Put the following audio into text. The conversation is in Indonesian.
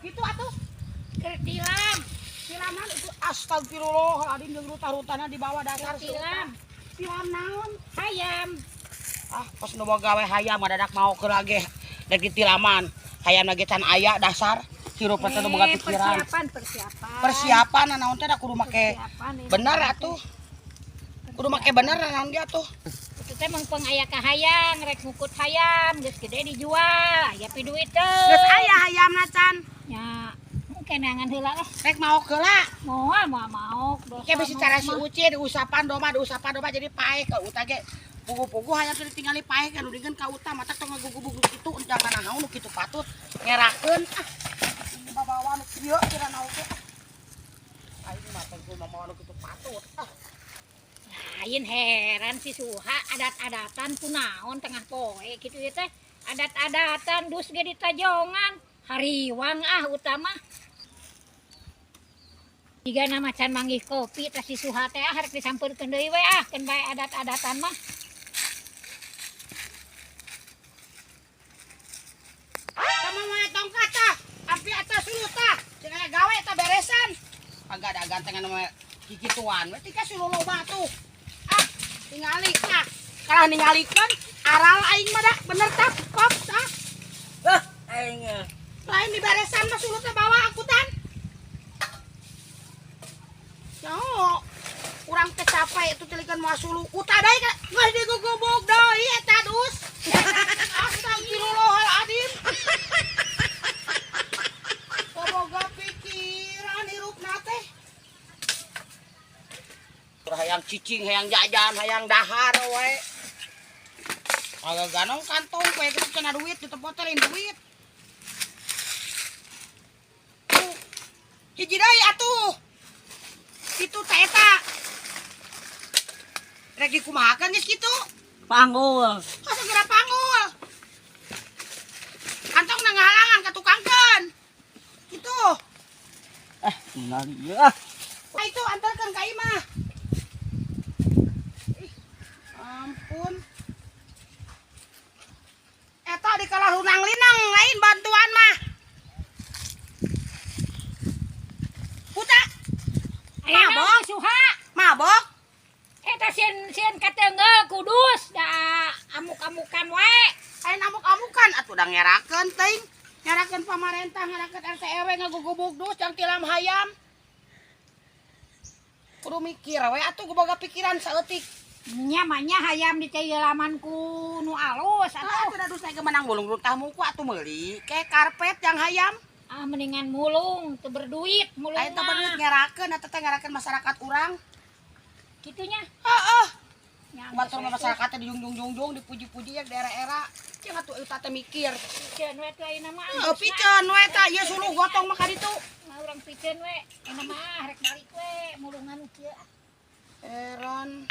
kitu atuh. Keur tilam. Tilaman itu astagfirullahaladzim jeung ruta-rutana di bawah dasar Tilam. Tilam naon? Hayam. Ah, pas nu boga gawe hayam madadak mau ke lagi dari tilaman. Hayam lagi can aya dasar. Hirup teh nu boga pikiran. Persiapan naon teh da kudu make bener atuh. Kudu make bener naon dia tuh. Itu teh mengpeng aya ka hayam, rek ngukut hayam, geus gede dijual, aya pi duit teh. Geus aya hayamna can. Ya, mungkin angan heula lah. Rek mau keula. Mau. Oke bisa cara si Uci diusapan domba jadi pae ke uta ge. Pugu-pugu hayam teh ditinggali pae kan udingeun ka uta mata tong ngagugubug kitu jangan naon nu kitu patut ngerakeun. Ah. Bawa nu kieu kira naon teh. Aing mah teh kumaha nu kitu patut. Ah. Lain heran si Suha adat-adatan kunaon tengah poe kitu ieu teh. Adat-adatan dus ge ditajongan. Hariwang utama. Jika nama can manggih kopi tas si Suha teh harek disampeurkeun deui we keun bae adat-adatan mah. Sama moe tongkat tah, api atas suluh tah. Ceuk aya gawe tah beresan. Kagak ada gantengan mah kikituan we tika suluh loba tuh. Ah, ningali tah. Kalah ningalikeun aral aing mah da bener tah kok tah. Aing lain di beresan mah suluh teh bawa angkutan. Yo, urang teh capek itu telikeun moal suluh. Uta deui geus digugubug deui eta dus. Astagfirullahaladzim. Boga pikiran hirupna teh. Hayang cicing, hayang jajan, hayang dahar we. Agak ganong kantong we kitu cenah duit ditepot teh duit. Hiji deui atuh. Kitu teh eta. Rek dikumahakeun geus kitu. Panggul. Segera panggul. Kantong na ngahalangan katukangkeun. Gitu. Tinggal dia. Nah itu antarkan ka imah. Ih, ampun. Eta dikalah lunang-linang lain bantuan mah. Puta. Mabok Suha. Mabok. Eta sieun kateungeul kudus da amuk-amukan we. Ayo amuk-amukan atuh da ngerakeun teuing. Ngerakeun pamarentah, ngerakeun RT RW ngagugubug dus jang tilam hayam. Kudu mikir we atuh boga pikiran saeutik. Nya manya hayam di teh laman ku nu alus Ah, atuh. atuh da dus ge menang bulung runtah muku atuh meuli ke karpet yang hayam. Ah mendingan mulung teu berduit mulung. Ayo teh berduit ngerakeun atuh teh ngerakeun masyarakat urang. Kitunya. Heeh. Nya Batur masyarakatnya dijungjung-jungjung, dipuji-puji ya daerah-daerah. Cing atuh eta teh mikir. Pikeun we teh ayeuna mah. Heuh, pikeun we tah ieu suluh gotong mah ka ditu. Urang pikeun we. Ayeuna mah rek balik we mulungan kieu. Heran.